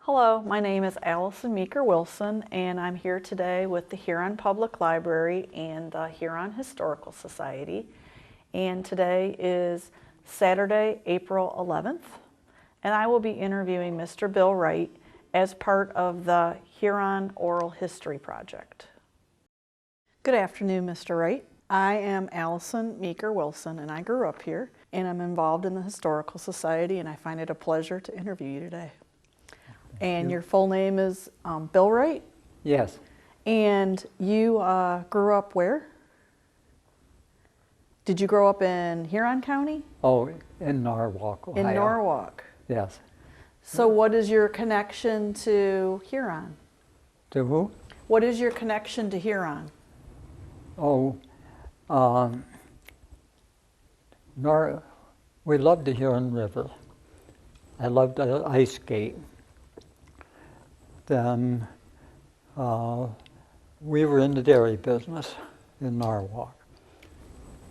Hello, my name is Allison Meeker-Wilson, and I'm here today with the Huron Public Library and the Huron Historical Society. And today is Saturday, April 11th, and I will be interviewing Mr. Bill Wright as part of the Huron Oral History Project. Good afternoon, Mr. Wright. I am Allison Meeker-Wilson, and I grew up here, and I'm involved in the Historical Society, and I find it a pleasure to interview you today. And your full name is Bill Wright? Yes. And you grew up where? Did you grow up in Huron County? Oh, in Norwalk, Ohio. In Norwalk. Yes. So what is your connection to Huron? To who? What is your connection to Huron? Oh, we loved the Huron River. I loved the ice skate. Then we were in the dairy business in Norwalk.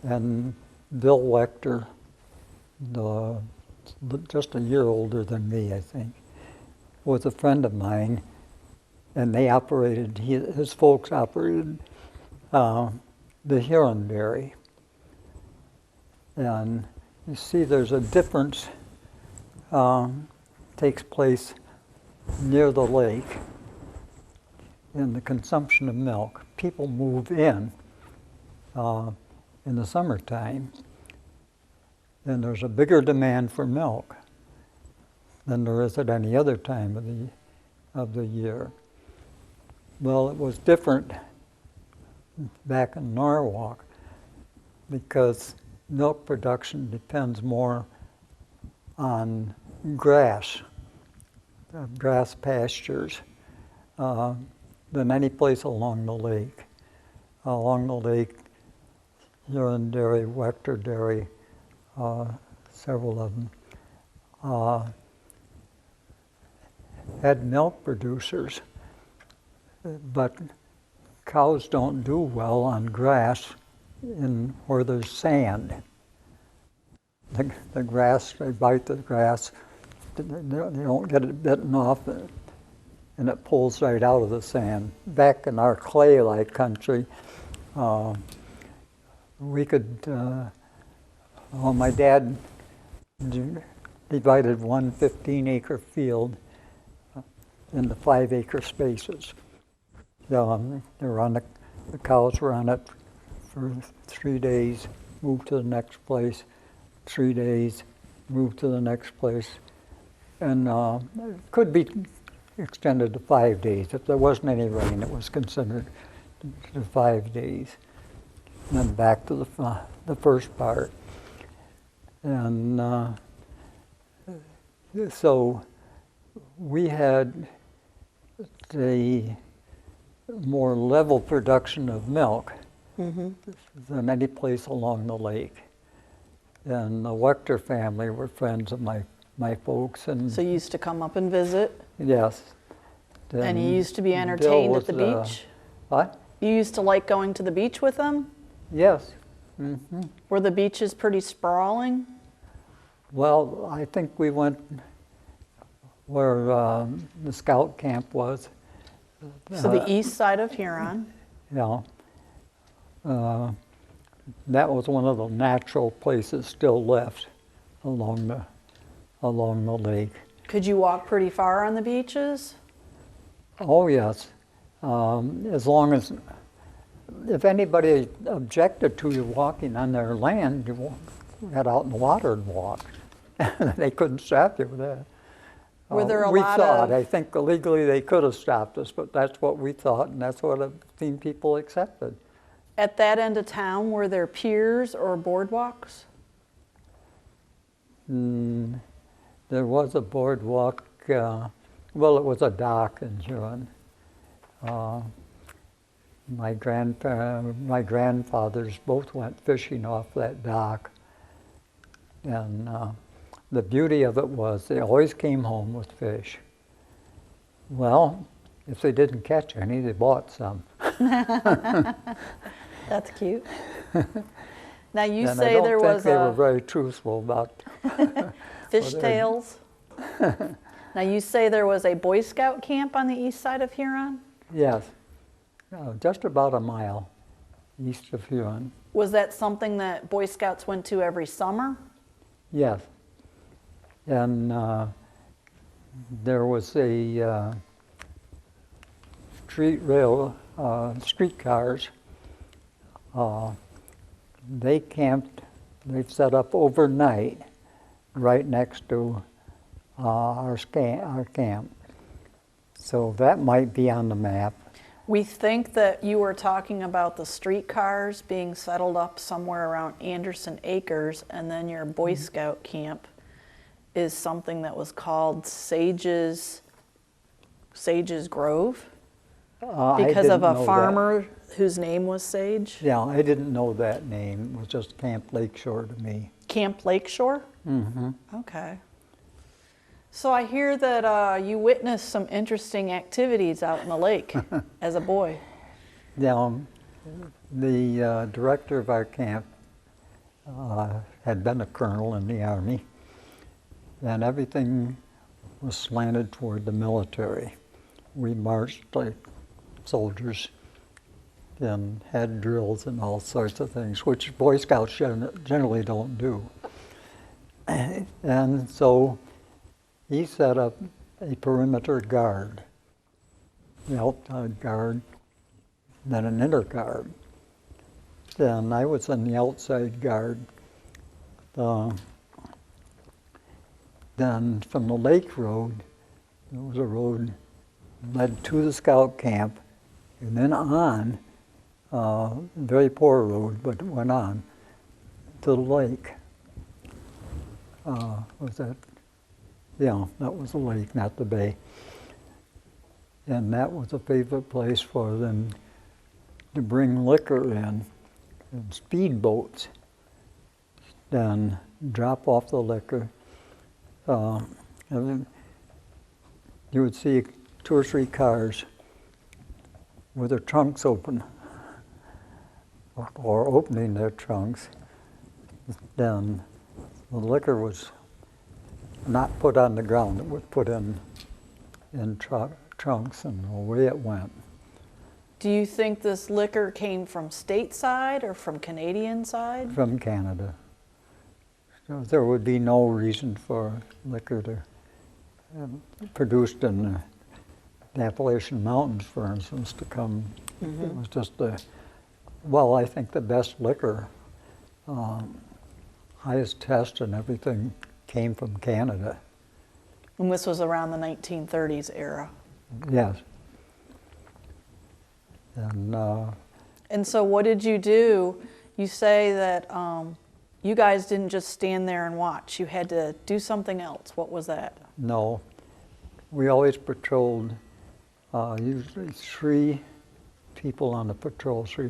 And Bill Wechter, just a year older than me, I think, was a friend of mine, and they operated, his folks operated the Huron dairy. And you see there's a difference takes place near the lake in the consumption of milk. People move in the summertime, and there's a bigger demand for milk than there is at any other time of the year. Well, it was different back in Norwalk because milk production depends more on grass pastures than any place along the lake. Along the lake, Huron Dairy, Wechter Dairy, several of them, had milk producers, but cows don't do well on grass where there's sand. The grass, they bite the grass, they don't get it bitten off, and it pulls right out of the sand. Back in our clay-like country, we could, my dad divided one 15-acre field into 5-acre spaces. They were on the cows were on it for 3 days, moved to the next place, 3 days, moved to the next place. And it could be extended to 5 days. If there wasn't any rain, it was considered to 5 days. And then back to the first part. And so we had a more level production of milk than any place along the lake. And the Wechter family were friends of my folks. And So you used to come up and visit? Yes. And you used to be entertained at the beach? What? You used to like going to the beach with them? Yes. Mm-hmm. Were the beaches pretty sprawling? Well, I think we went where the scout camp was. So the east side of Huron? Yeah. That was one of the natural places still left along the lake. Could you walk pretty far on the beaches? Oh yes, as long as, if anybody objected to you walking on their land, you got out in the water and walked. They couldn't stop you with that. Were there we thought, I think illegally they could have stopped us, but that's what we thought, and that's what I've seen people accepted. At that end of town, were there piers or boardwalks? There was a boardwalk, well, it was a dock in Huron. My grandfathers both went fishing off that dock. And the beauty of it was they always came home with fish. Well, if they didn't catch any, they bought some. That's cute. Now you and say there was they were very truthful about fish tales. Now you say there was a Boy Scout camp on the east side of Huron? Yes, just about a mile east of Huron. Was that something that Boy Scouts went to every summer? Yes, and there was a streetcars. They camped. They set up overnight right next to our camp. So that might be on the map. We think that you were talking about the streetcars being settled up somewhere around Anderson Acres, and then your Boy Scout camp is something that was called Sage's Grove because of a farmer whose name was Sage. Yeah, I didn't know that name. It was just Camp Lakeshore to me. Camp Lakeshore? Mm-hmm. Okay. So I hear that you witnessed some interesting activities out in the lake as a boy. Yeah, the director of our camp had been a colonel in the Army, and everything was slanted toward the military. We marched like soldiers and had drills and all sorts of things, which Boy Scouts generally don't do. And so he set up a perimeter guard, the outside guard, then an inner guard. Then I was in the outside guard. Then from the lake road, there was a road led to the scout camp, and then on, very poor road, but it went on to the lake. Was that? Yeah, that was the lake, not the bay. And that was a favorite place for them to bring liquor in speedboats, then drop off the liquor. And then you would see 2 or 3 cars with their trunks open or opening their trunks. Then the liquor was not put on the ground, it was put in trunks, and away it went. Do you think this liquor came from stateside or from Canadian side? From Canada. So there would be no reason for liquor to produced in the Appalachian Mountains, for instance, to come. Mm-hmm. It was just I think the best liquor, highest test and everything came from Canada. And this was around the 1930s era. Yes. And so what did you do? You say that you guys didn't just stand there and watch. You had to do something else. What was that? No. We always patrolled, usually 3 people on the patrol, 3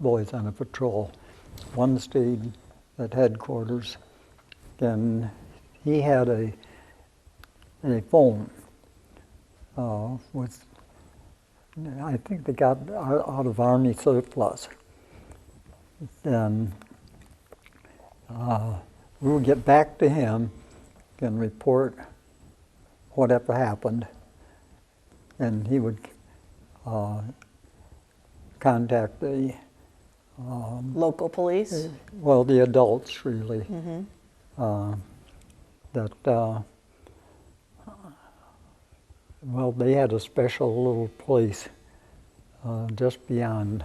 boys on a patrol. One stayed at headquarters, and he had a phone with, I think they got out of Army surplus. Then we would get back to him and report whatever happened, and he would contact the local police? Well, the adults, really. Mm-hmm. They had a special little place just beyond,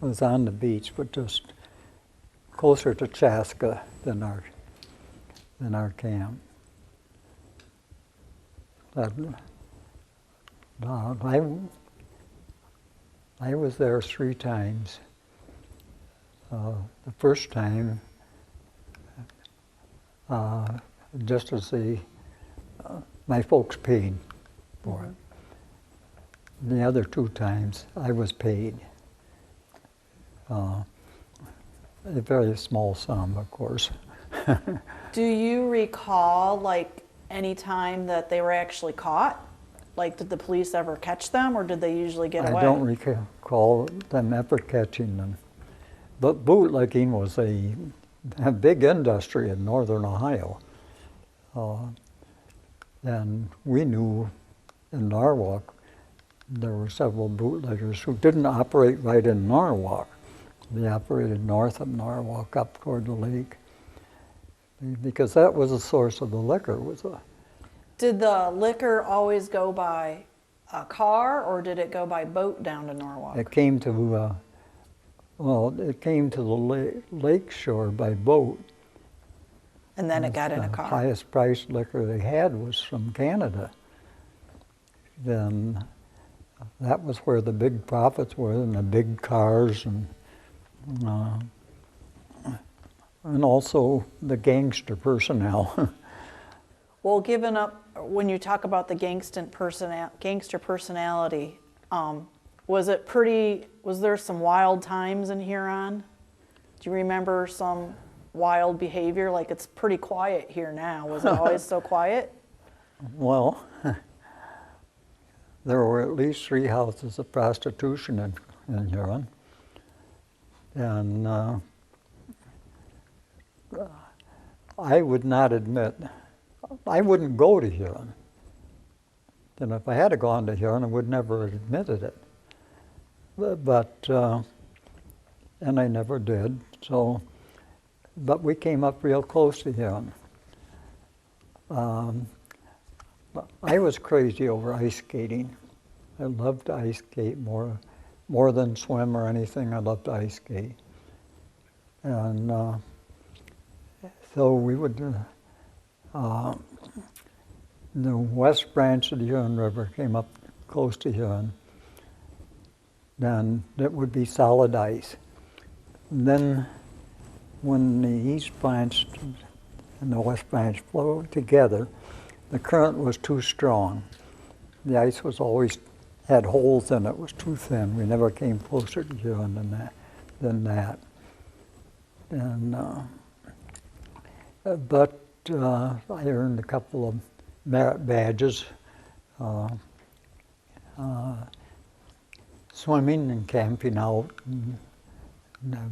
it was on the beach, but just closer to Chaska than our camp. I was there 3 times. The first time, just to see, my folks paid for it. The other 2 times, I was paid. A very small sum, of course. Do you recall, like, any time that they were actually caught? Like, did the police ever catch them, or did they usually get away? I don't recall them ever catching them. But bootlegging was a big industry in northern Ohio. And we knew in Norwalk there were several bootleggers who didn't operate right in Norwalk. They operated north of Norwalk up toward the lake, because that was the source of the liquor. Did the liquor always go by a car, or did it go by boat down to Norwalk? It came to it came to the lake shore by boat. And then it got in a The car. highest priced liquor they had was from Canada. Then that was where the big profits were, and the big cars, and also the gangster personnel. Well, given up, when you talk about the gangster personality, was there some wild times in Huron? Do you remember some wild behavior? Like, it's pretty quiet here now. Was it always so quiet? Well, there were at least 3 houses of prostitution in Huron. And I would not admit, I wouldn't go to Huron. And if I had gone to Huron, I would never have admitted it. But and I never did. So, but we came up real close to Huron. I was crazy over ice skating. I loved to ice skate more than swim or anything. I loved to ice skate. And so we would, the west branch of the Huron River came up close to Huron. Then it would be solid ice. And then when the east branch and the west branch flowed together, the current was too strong. The ice was always had holes in it, was too thin. We never came closer to Huron than that. And but I earned a couple of merit badges, swimming and camping out, and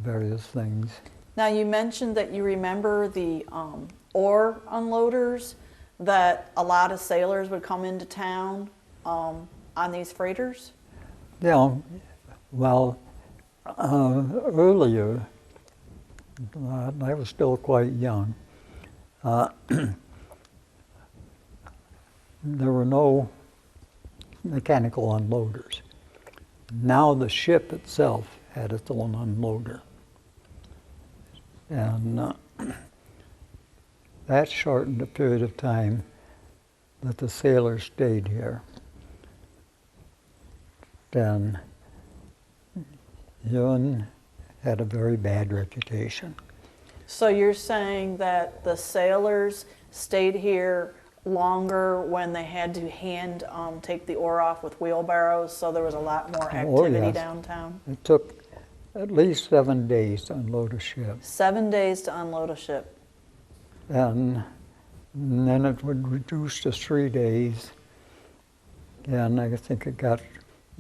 various things. Now, you mentioned that you remember the ore unloaders, that a lot of sailors would come into town on these freighters? Yeah, well, earlier, I was still quite young, there were no mechanical unloaders. Now the ship itself had its own unloader. And that shortened the period of time that the sailors stayed here. Then Huron had a very bad reputation. So you're saying that the sailors stayed here longer when they had to take the ore off with wheelbarrows, so there was a lot more activity yes. downtown? It took at least 7 days to unload a ship. 7 days to unload a ship. And then it would reduce to 3 days. And I think it got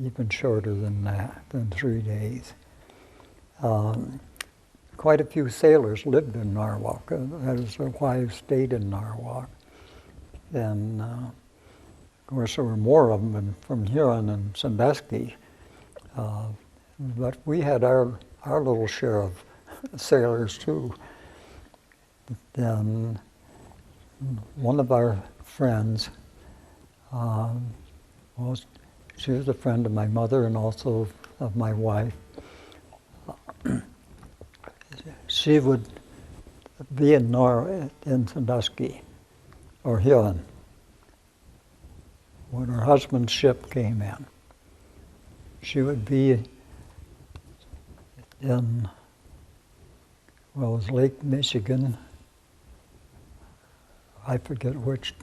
even shorter than that, than 3 days. Quite a few sailors lived in Norwalk. That is, their wives stayed in Norwalk. And of course, there were more of them from Huron and Sandusky. But we had our little share of sailors too. Then one of our friends, she was a friend of my mother and also of my wife. She would be in Sandusky or Huron when her husband's ship came in. She would be in, well, it was Lake Michigan. I forget which.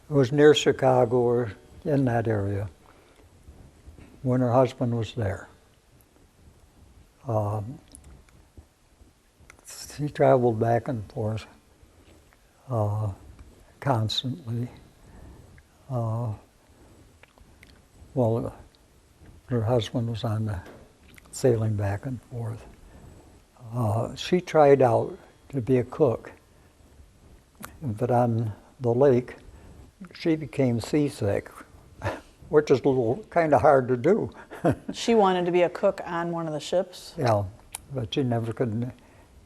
It was near Chicago or in that area when her husband was there. She traveled back and forth constantly. Well, her husband was on the sailing back and forth. She tried out to be a cook, but on the lake, she became seasick, which is a little kind of hard to do. She wanted to be a cook on one of the ships. Yeah, but she never could.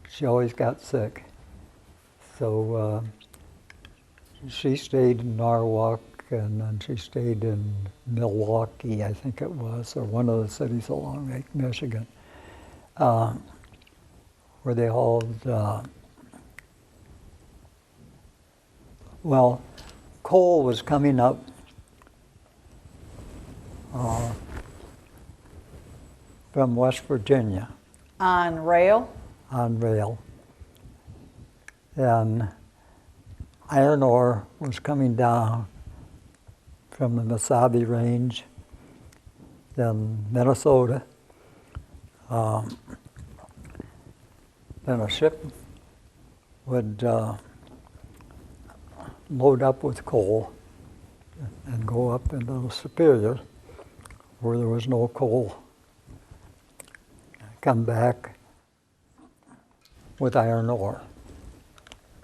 She always got sick. So she stayed in Norwalk, and then she stayed in Milwaukee, I think it was, or one of the cities along Lake Michigan, where they hauled, well, coal was coming up from West Virginia On rail? on rail. And iron ore was coming down from the Mesabi Range, then Minnesota. Then a ship would load up with coal and go up into the Superior, where there was no coal. Come back with iron ore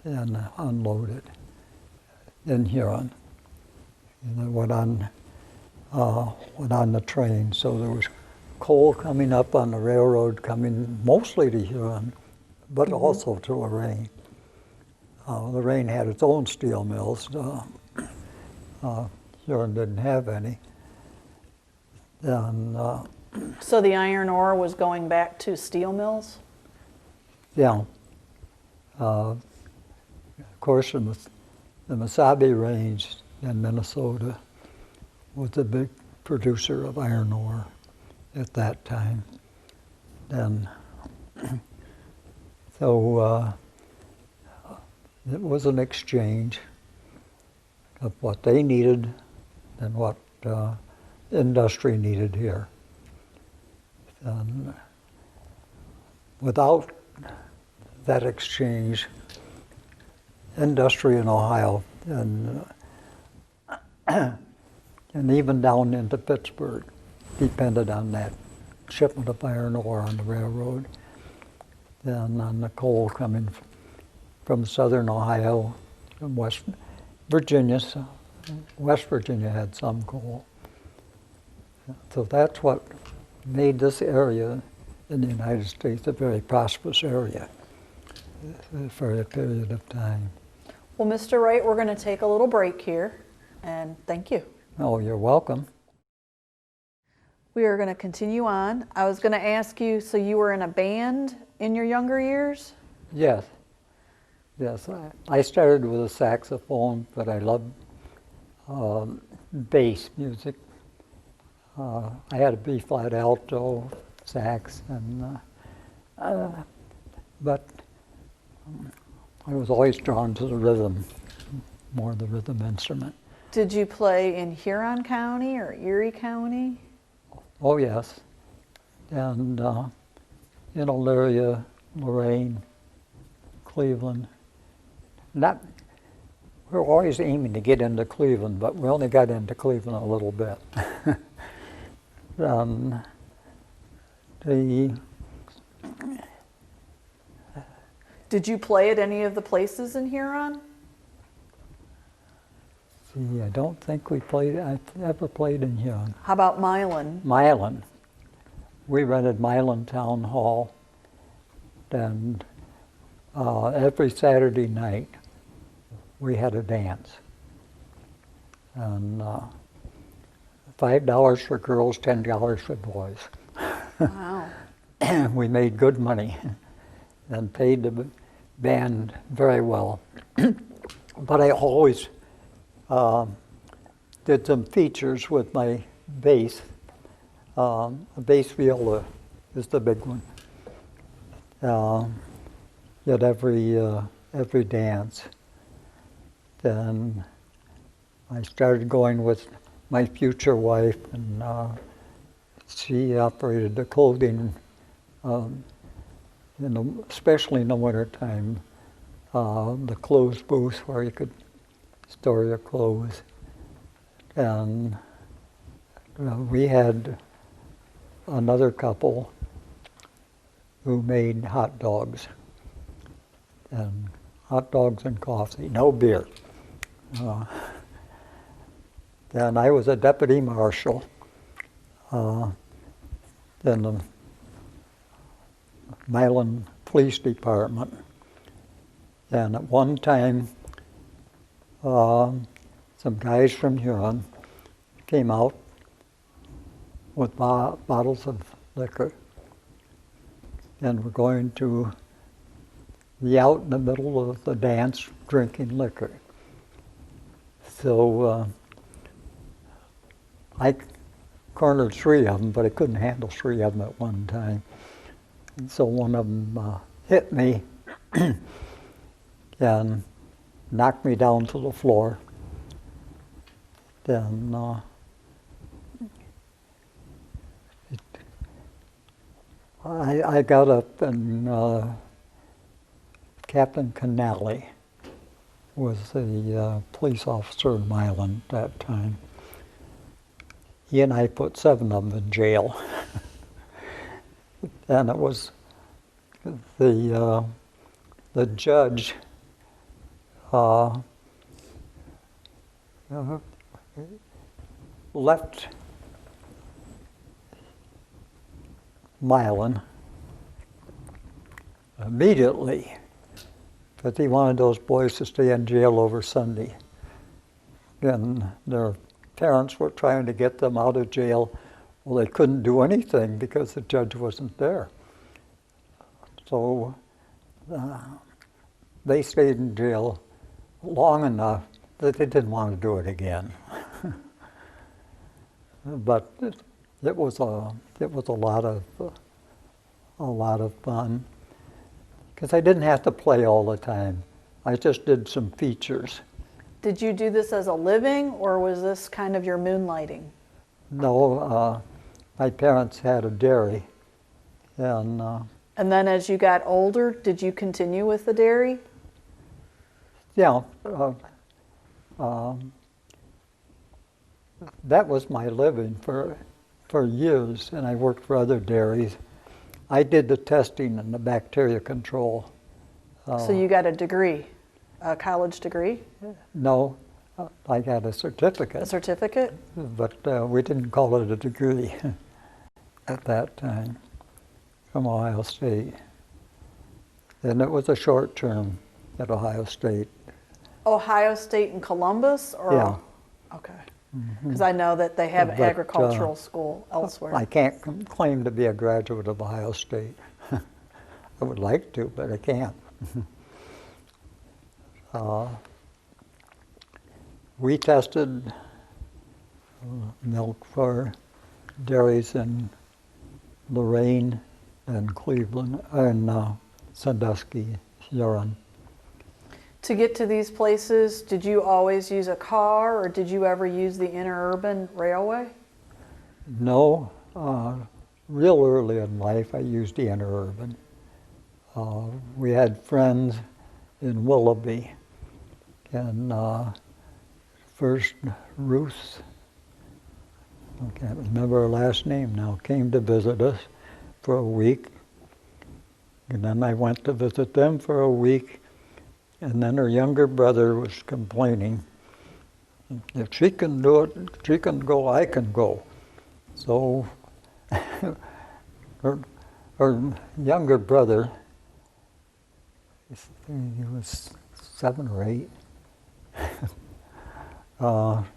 and unloaded in Huron. And it went on the train. So there was coal coming up on the railroad, coming mostly to Huron, but also to Lorraine. Lorraine had its own steel mills. Huron didn't have any. And So the iron ore was going back to steel mills? yeah, of course, the Mesabi Range in Minnesota was a big producer of iron ore at that time. And so it was an exchange of what they needed and what industry needed here. And without that exchange, industry in Ohio and even down into Pittsburgh depended on that shipment of iron ore on the railroad and on the coal coming from southern Ohio, from West Virginia. So West Virginia had some coal. So that's what made this area in the United States a very prosperous area for a period of time. Well, Mr. Wright, we're going to take a little break here, and thank you. Oh, you're welcome. We are going to continue on. I was going to ask you, so you were in a band in your younger years? Yes. Yes, I started with a saxophone, but I loved bass music. I had a B-flat alto sax, and but I was always drawn to the rhythm, more the rhythm instrument. Did you play in Huron County or Erie County? Oh yes, and in Elyria, Lorraine, Cleveland. Not, we were always aiming to get into Cleveland, but we only got into Cleveland a little bit. Did you play at any of the places in Huron? See, I don't think I ever played in Huron. How about Milan? Milan. We rented Milan Town Hall, and every Saturday night we had a dance. And $5 for girls, $10 for boys. Wow. We made good money and paid the band very well. But I always did some features with my bass. A bass viola is the big one. At every dance. Then I started going with my future wife, and she operated the clothing, especially in the wintertime, the clothes booth where you could store your clothes. And we had another couple who made hot dogs. And hot dogs and coffee, no beer. Then I was a deputy marshal in the Milan Police Department. And at one time, some guys from Huron came out with bottles of liquor and were going to be out in the middle of the dance drinking liquor. So I cornered 3 of them, but I couldn't handle 3 of them at one time. And so one of them hit me and knocked me down to the floor. Then I got up, and Captain Canale was the police officer in Milan at that time. He and I put 7 of them in jail. And it was the judge left Milan immediately, but he wanted those boys to stay in jail over Sunday. And their parents were trying to get them out of jail. Well, they couldn't do anything because the judge wasn't there. So they stayed in jail long enough that they didn't want to do it again. But it was a lot of fun because I didn't have to play all the time. I just did some features. Did you do this as a living, or was this kind of your moonlighting? No, my parents had a dairy, and then as you got older, did you continue with the dairy? yeah, that was my living for years, and I worked for other dairies. I did the testing and the bacteria control. So you got a degree, a college degree? No, I got a certificate. A certificate? But we didn't call it a degree at that time, from Ohio State. And it was a short term at Ohio State. Ohio State in Columbus? Or? Yeah. Okay. Because I know that they have an But, agricultural school elsewhere. I can't claim to be a graduate of Ohio State. I would like to, but I can't. We tested milk for dairies in Lorain and Cleveland and Sandusky, Huron. To get to these places, did you always use a car, or did you ever use the interurban railway? No, real early in life I used the interurban. We had friends in Willoughby, and first Ruth, I can't remember her last name now, came to visit us for a week. And then I went to visit them for a week. And then her younger brother was complaining, if she can do it, she can go, I can go. So her younger brother, he was 7 or 8,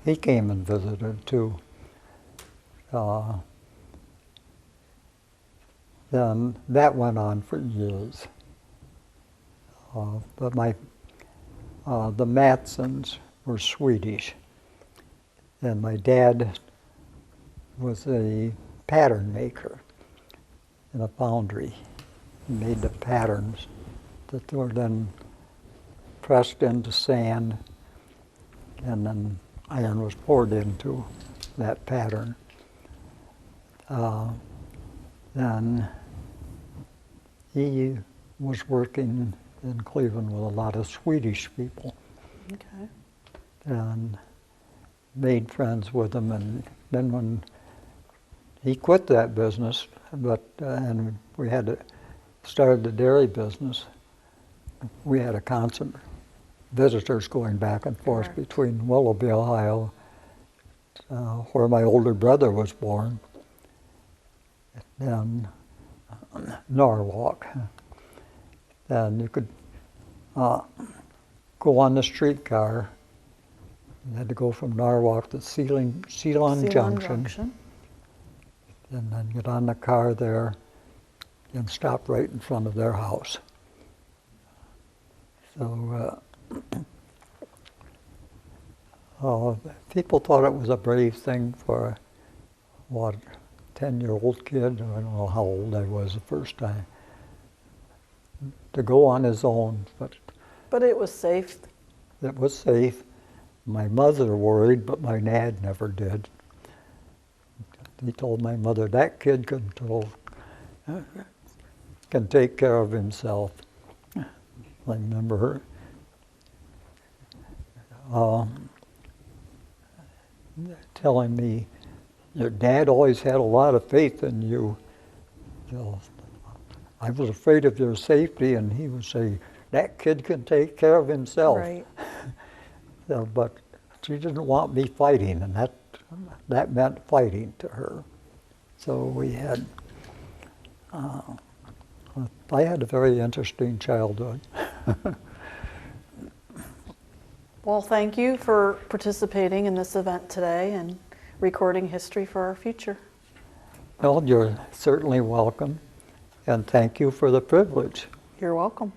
he came and visited too. Then that went on for years. But the Matsons were Swedish, and my dad was a pattern maker in a foundry. He made the patterns that were then pressed into sand, and then iron was poured into that pattern. Then he was working in Cleveland with a lot of Swedish people. Okay. And made friends with them. And then when he quit that business, and we had to start the dairy business, we had a constant visitors going back and forth Sure. between Willoughby, Ohio where my older brother was born, in Norwalk. And you could go on the streetcar. You had to go from Norwalk to Ceylon Junction, and then get on the car there and stop right in front of their house. So people thought it was a brave thing for a 10-year-old kid, I don't know how old I was the first time, to go on his own, But it was safe. it was safe. My mother worried, but my dad never did. He told my mother, that kid can take care of himself. I remember her telling me, your dad always had a lot of faith in you. I was afraid of your safety, and he would say, that kid can take care of himself. Right. But she didn't want me fighting, and that meant fighting to her. So we had, I had a very interesting childhood. Well, thank you for participating in this event today and recording history for our future. Well, you're certainly welcome, and thank you for the privilege. You're welcome.